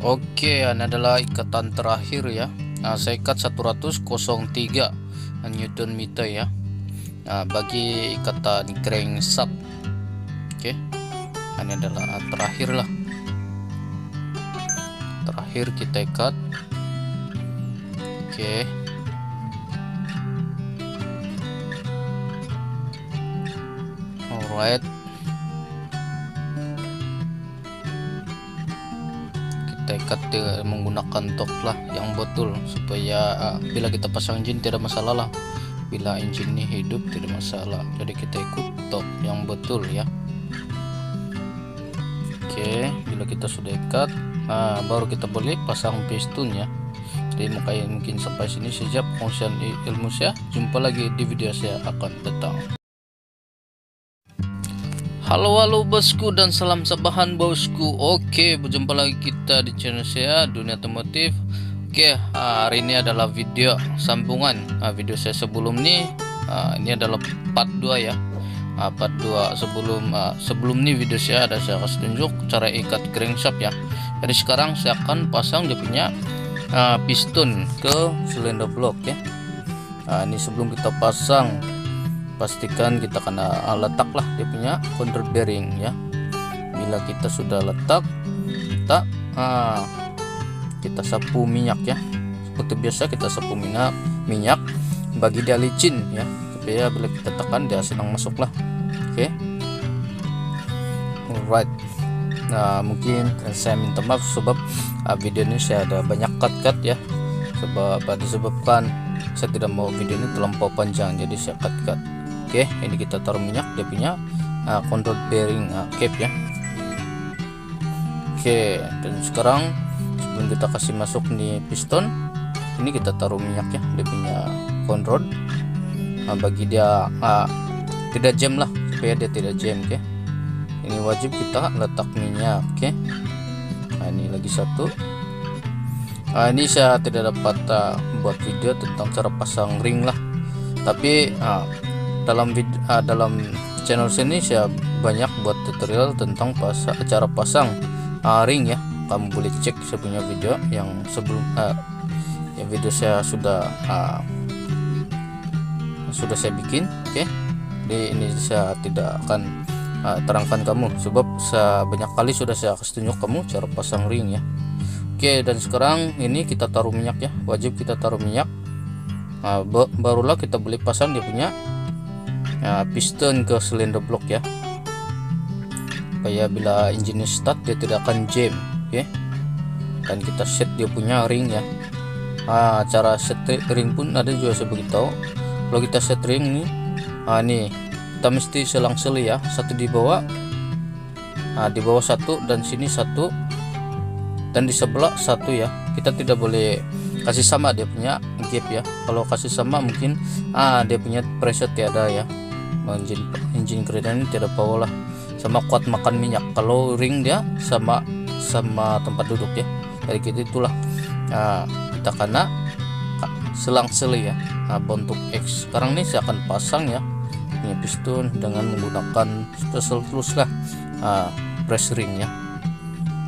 Oke, ini adalah ikatan terakhir ya. Nah, saya ikat 103 Newton meter ya. Nah, bagi ikatan crankshaft. Oke, ini adalah terakhir lah. Terakhir kita ikat. Oke. Alright. Kita ikat menggunakan tok lah yang betul supaya bila kita pasang engine tidak masalah lah. Bila engine ini hidup tidak masalah, jadi kita ikut tok yang betul ya. Oke, bila kita sudah ikat, baru kita boleh pasang piston ya. Jadi mungkin sampai sini saja pengungsian ilmu saya. Jumpa lagi di video saya akan datang. Halo bosku dan salam sabahan bosku. Oke, berjumpa lagi kita di channel saya Dunia Otomotif. Oke, hari ini adalah video sambungan video saya sebelum ini adalah part 2 ya. Part 2 sebelum ini video saya saya kasih tunjuk cara ikat crankshaft ya. Jadi sekarang saya akan pasang dia punya piston ke silinder block ya. Ini sebelum kita pasang, pastikan kita kena letaklah dia punya control bearing ya. Bila kita sudah letak, kita sapu minyak ya. Seperti biasa kita sapu minyak bagi dia licin ya, supaya bila kita tekan dia senang masuk lah. Oke. Alright. Nah, mungkin saya minta maaf sebab video ini saya ada banyak cut ya, disebabkan saya tidak mau video ini terlampau panjang, jadi saya cut. Oke, ini kita taruh minyak dia punya control bearing cap ya. Oke, dan sekarang sebelum kita kasih masuk nih piston, ini kita taruh minyak ya, dia punya control bagi dia tidak jam lah, supaya dia tidak jam. Oke, ini wajib kita letak minyak. Oke, nah, ini lagi satu. Ini saya tidak dapat buat video tentang cara pasang ring lah, tapi dalam channel sini saya banyak buat tutorial tentang cara pasang ring ya. Kamu boleh cek saya punya video yang sebelum video saya sudah saya bikin. Oke, jadi ini saya tidak akan terangkan kamu sebab banyak kali sudah saya kasih tunjuk kamu cara pasang ring ya. Oke, dan sekarang ini kita taruh minyak ya, wajib kita taruh minyak. Barulah kita boleh pasang dia punya piston ke silinder block ya, supaya bila engine start dia tidak akan jam. Oke, dan kita set dia punya ring ya. Cara set ring pun ada juga saya beritahu. Kalau kita set ring nih, nih kita mesti selang-seli ya, satu di bawah, di bawah satu, dan sini satu, dan di sebelah satu ya. Kita tidak boleh kasih sama dia punya gap ya. Kalau kasih sama mungkin dia punya pressure tiada ya, engine kereta ini tidak power lah, sama kuat makan minyak. Kalau ring dia sama tempat duduk ya. Jadi gitu itulah kita kena selang-seli ya, bentuk X. Sekarang ini saya akan pasang ya punya piston dengan menggunakan special tools lah, press ring ya.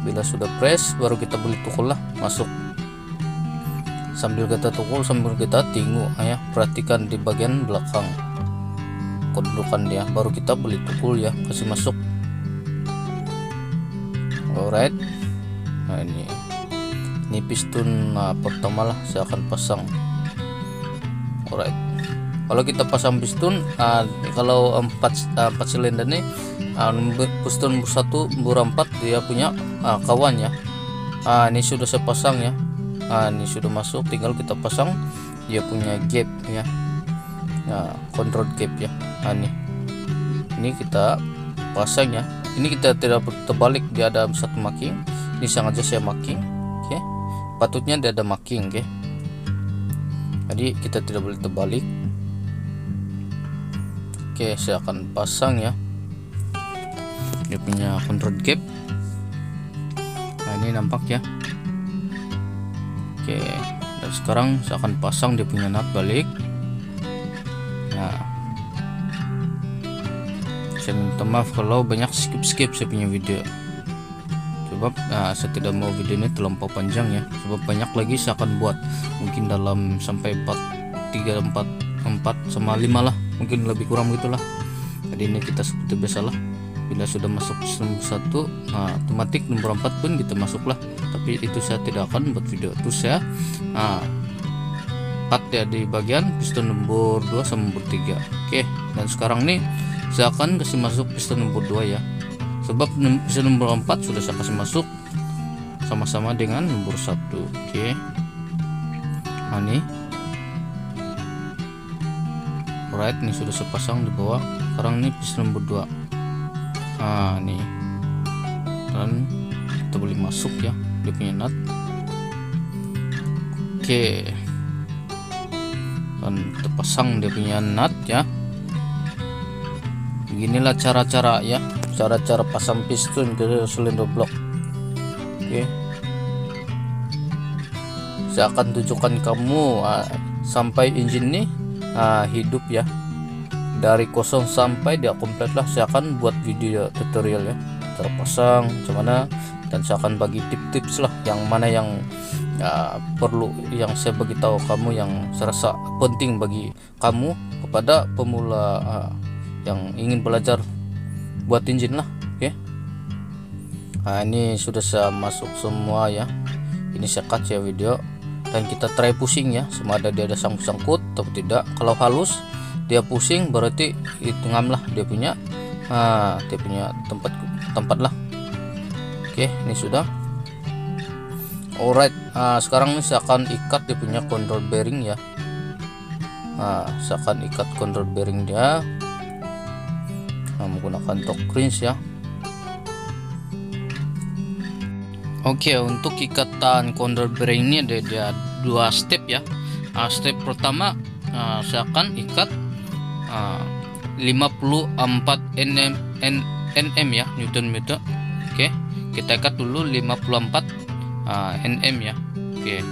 Bila sudah press, baru kita boleh tukul lah masuk. Sambil kita tukul, sambil kita tengok ya, perhatikan di bagian belakang kedudukan dia, baru kita boleh tukul ya, kasih masuk. Alright. Nah, ini piston pertama lah saya akan pasang. Alright. Kalau kita pasang piston, kalau 4 silinder nih, piston bur 1 bur 4 dia punya kawan ya. Ini sudah saya pasang ya. Ini sudah masuk, tinggal kita pasang dia punya gap ya. Control gap ya. Ini kita pasang ya. Ini kita tidak terbalik, dia ada satu marking. Ini sengaja saya marking. Oke, patutnya dia ada marking. Oke, jadi kita tidak boleh terbalik. Oke, saya akan pasang ya dia punya control gap. Nah, ini nampak ya. Oke, dan sekarang saya akan pasang dia punya nut balik. Nah, saya minta maaf kalau banyak skip saya punya video. sebab saya tidak mau video ini terlampau panjang ya, sebab banyak lagi saya akan buat, mungkin dalam sampai 4 sama 5 lah, mungkin lebih kurang gitulah. Jadi ini kita seperti biasalah, bila sudah masuk nomor 1 otomatis nomor 4 pun kita masuklah, tapi itu saya tidak akan buat video itu. Saya cut ya di bagian piston nomor 2 sama nomor 3. Oke, dan sekarang nih saya akan kasih masuk piston nomor 2 ya, sebab piston nomor 4 sudah saya kasih masuk sama-sama dengan nomor 1. Oke, nah nih alright, ini sudah saya pasang di bawah. Sekarang ini piston nomor 2, nih, dan kita boleh masuk ya dia punya nut. Oke, dan kita pasang dia punya nut ya. Beginilah cara-cara ya, cara-cara pasang piston ke silinder blok. Oke, saya akan tunjukkan kamu sampai engine ini hidup ya, dari kosong sampai dia komplit lah. Saya akan buat video tutorial ya, cara pasang macam mana, dan saya akan bagi tips-tips lah yang mana yang perlu, yang saya bagi tahu kamu, yang saya rasa penting bagi kamu kepada pemula yang ingin belajar buat engine lah. Oke, nah ini sudah saya masuk semua ya, ini saya cut ya video, dan kita try pusing ya, sama ada dia ada sangkut atau tidak. Kalau halus dia pusing berarti itu ngam lah dia punya tempat lah. Oke, ini sudah alright. Sekarang ini saya akan ikat dia punya control bearing ya. Saya akan ikat control bearing dia menggunakan torque wrench ya. Oke, untuk ikatan control bearing ini ada 2 step ya. Step pertama saya akan ikat 54 nm ya, Newton meter. Oke, kita ikat dulu 54 nm ya. Oke,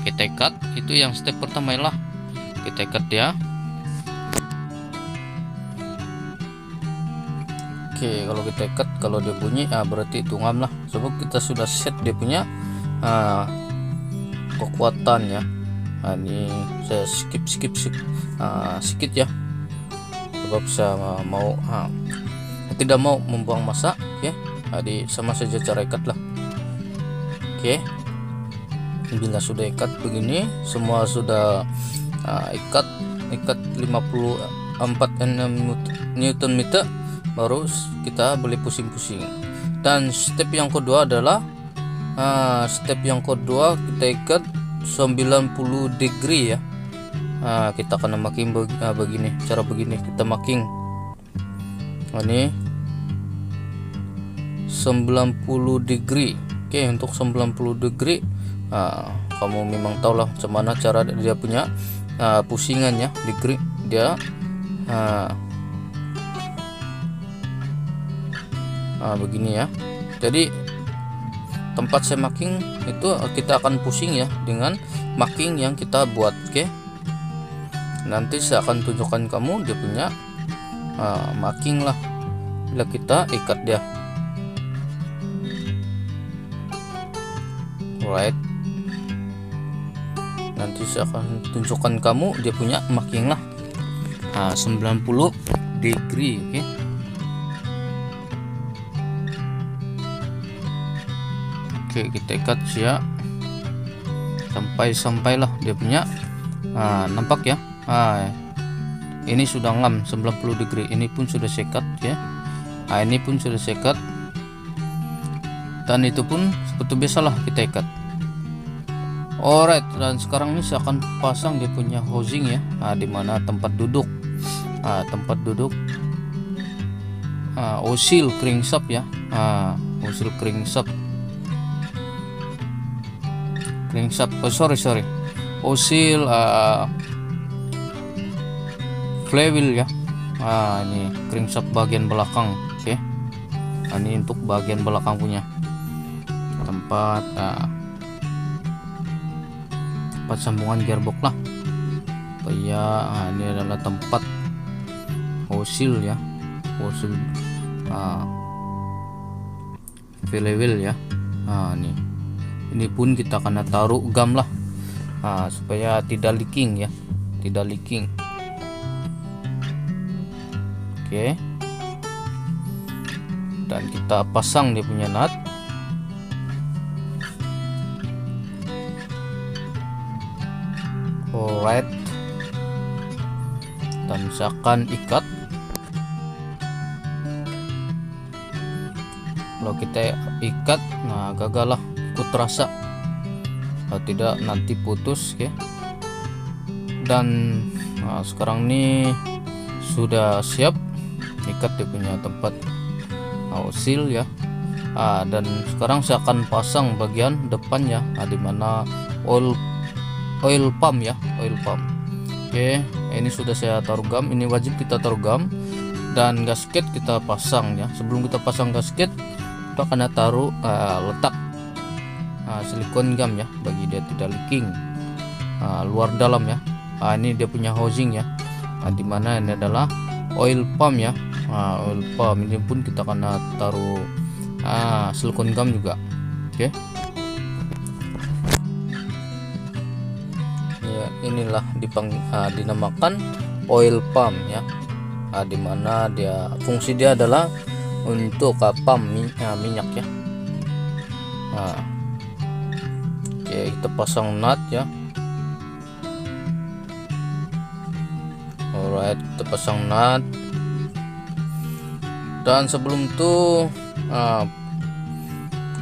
kita ikat, itu yang step pertama lah, kita ikat ya. Oke, kalau kita ikat, kalau dia bunyi berarti itu ngam lah, sebab kita sudah set dia punya kekuatan ya. Ini saya skip sedikit ya, sebab saya mau tidak mau membuang masa. Oke, jadi sama saja cara ikat lah. Oke, bila sudah ikat begini, semua sudah ikat 54 Newton meter, baru kita boleh pusing-pusing. Dan step yang kedua adalah kita ikat 90 degree ya. Kita akan marking begini, cara begini kita marking. Ini 90 degree. Oke, untuk 90 degree kamu memang tahu lah macam mana cara dia punya pusingan ya, degree dia begini ya. Jadi tempat saya marking itu kita akan pusing ya dengan marking yang kita buat. Oke, nanti saya akan tunjukkan kamu dia punya marking lah bila kita ikat dia. Alright, nanti saya akan tunjukkan kamu dia punya marking lah 90 degree. Oke, oke, kita ikat ya sampailah dia punya nampak ya. Ini sudah ngam 90 degree, ini pun sudah sekat ya. Ini pun sudah sekat, dan itu pun seperti biasalah kita ikat. Alright, dan sekarang ini saya akan pasang dia punya housing ya, dimana tempat duduk osil crankshaft ya, osil crankshaft osil flywheel ya. Ini crankshaft bagian belakang. Oke, ini untuk bagian belakang punya tempat sambungan gearbox lah. Ini adalah tempat osil ya, osil flywheel ya. Nah ini pun kita akan taruh gam lah, supaya tidak leaking ya, tidak leaking. Oke, dan kita pasang dia punya nut. Alright, dan misalkan ikat. Kalau kita ikat, nah gagal lah, ikut rasa. Kalau tidak nanti putus ya. Dan sekarang ini sudah siap ikat dia punya tempat seal ya. Dan sekarang saya akan pasang bagian depannya, dimana oil pump ya, oil pump. Oke, ini sudah saya taruh gam. Ini wajib kita taruh gam, dan gasket kita pasang ya. Sebelum kita pasang gasket, kita akan taruh letak silikon gam ya, bagi dia tidak leaking luar dalam ya. Ini dia punya housing ya, dimana ini adalah oil pump ya. Oil pump ini pun kita akan taruh silikon gam juga. Oke, ya, inilah dinamakan oil pump ya, dimana dia fungsi dia adalah untuk pump minyak ya. Oke, kita pasang nut ya. Alright, kita pasang nut. Dan sebelum itu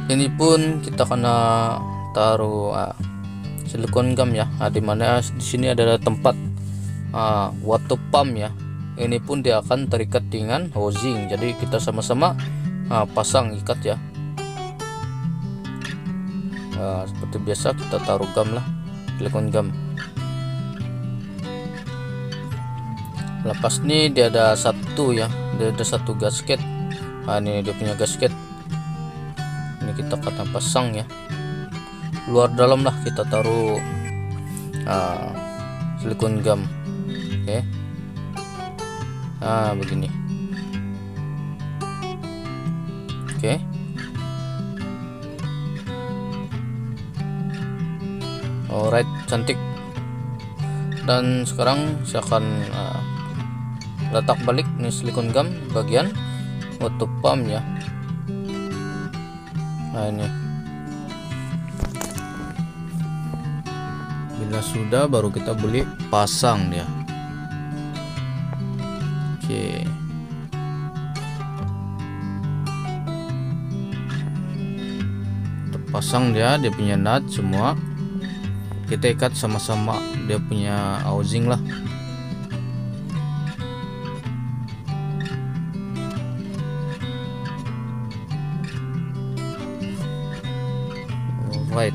ini pun kita akan taruh silikon gam ya, dimana di sini adalah tempat water pump ya. Ini pun dia akan terikat dengan housing, jadi kita sama-sama pasang ikat ya. Seperti biasa kita taruh gam lah, silikon gam. Lepas ini dia ada satu ya, dia ada satu gasket. Ini dia punya gasket. Ini kita akan pasang ya, luar dalam lah kita taruh silikon gam. Oke, begini. Oke, alright, cantik. Dan sekarang saya akan letak balik nih silikon gam bagian water pump ya. Ini bila sudah, baru kita beli pasang dia. Oke, kita pasang dia punya nut semua. Kita ikat sama-sama dia punya housing lah. Alright,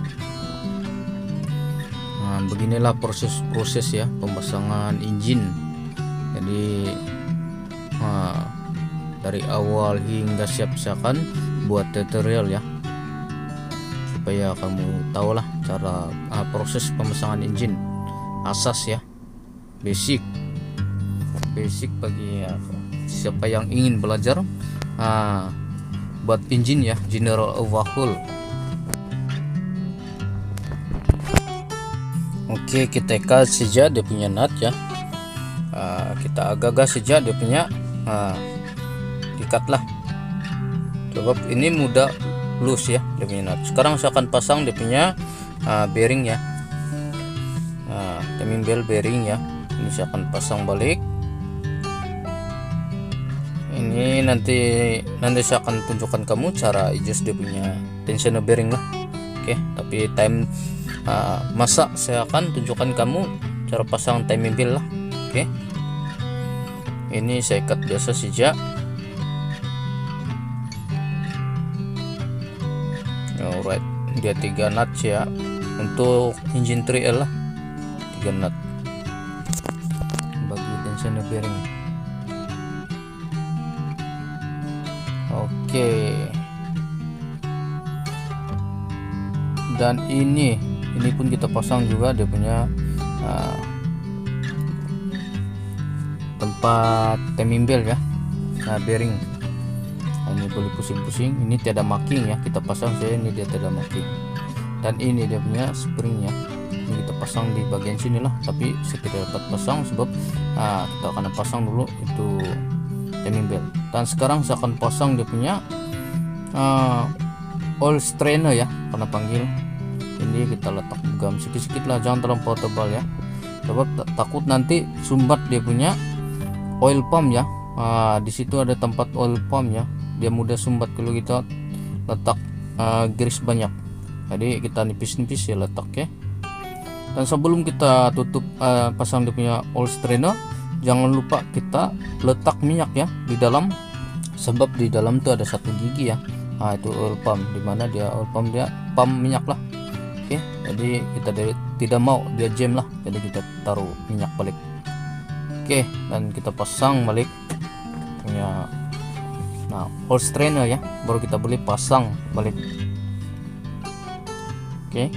beginilah proses ya pemasangan engine. Jadi dari awal hingga siap-siapan buat tutorial ya, supaya kamu tahu lah cara proses pemasangan engine. Asas ya, basic bagi siapa yang ingin belajar buat engine ya, general overhaul. Oke, kita ikat saja dia punya nut ya. Kita agak-agak saja dia punya ikat lah, sebab ini mudah loose ya dia punya nut. Sekarang saya akan pasang dia punya bearing ya, timing belt bearing ya. Ini saya akan pasang balik. Ini nanti saya akan tunjukkan kamu cara adjust dia punya tensioner bearing lah. Oke, tapi masa saya akan tunjukkan kamu cara pasang timing belt lah. Oke, ini saya ikat biasa saja. Alright, dia 3 nut ya, untuk engine 3L lah, 3 nut bagi tensioner bearing. Oke, dan ini pun kita pasang juga dia punya tempat timing belt ya, bearing. Ini boleh pusing-pusing, ini tiada marking ya, kita pasang saya ini dia tiada marking. Dan ini dia punya springnya, ini kita pasang di bagian sini lah, tapi saya tidak dapat pasang sebab kita akan pasang dulu itu timing belt. Dan sekarang saya akan pasang dia punya oil strainer ya, karena panggil ini kita letak gam sedikit-sedikit lah, jangan terlampau tebal ya, sebab takut nanti sumbat dia punya oil pump ya. Di situ ada tempat oil pump ya, dia mudah sumbat kalau kita letak grease banyak. Jadi kita nipis-nipis ya letak ya. Dan sebelum kita tutup pasang dia punya oil strainer, jangan lupa kita letak minyak ya di dalam, sebab di dalam tuh ada satu gigi ya. Itu oil pump, dimana dia oil pump, dia pump minyak lah. Oke, jadi kita tidak mau dia jam lah, jadi kita taruh minyak balik. Oke, dan kita pasang balik punya oil strainer ya, baru kita beli pasang balik. Oke,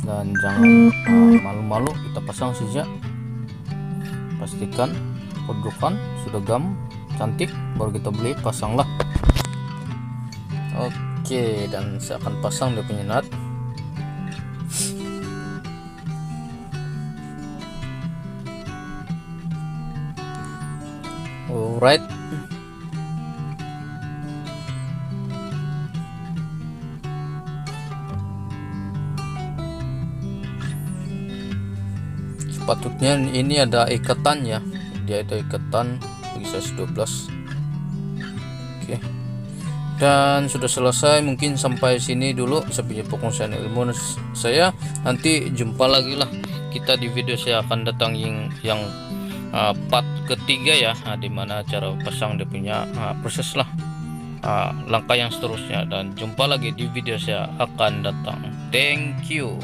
dan jangan malu-malu, kita pasang saja, pastikan pojokan sudah gam cantik, baru kita beli pasang lah. Oke, dan saya akan pasang dia punya nut. Alright, sepatutnya ini ada ikatan ya, dia ada ikatan bagi size 12. Oke, dan sudah selesai. Mungkin sampai sini dulu saya punya pengusahaan ilmu saya. Nanti jumpa lagi lah kita di video saya akan datang yang part ketiga ya, dimana cara pasang dia punya proses lah, langkah yang seterusnya. Dan jumpa lagi di video saya akan datang. Thank you.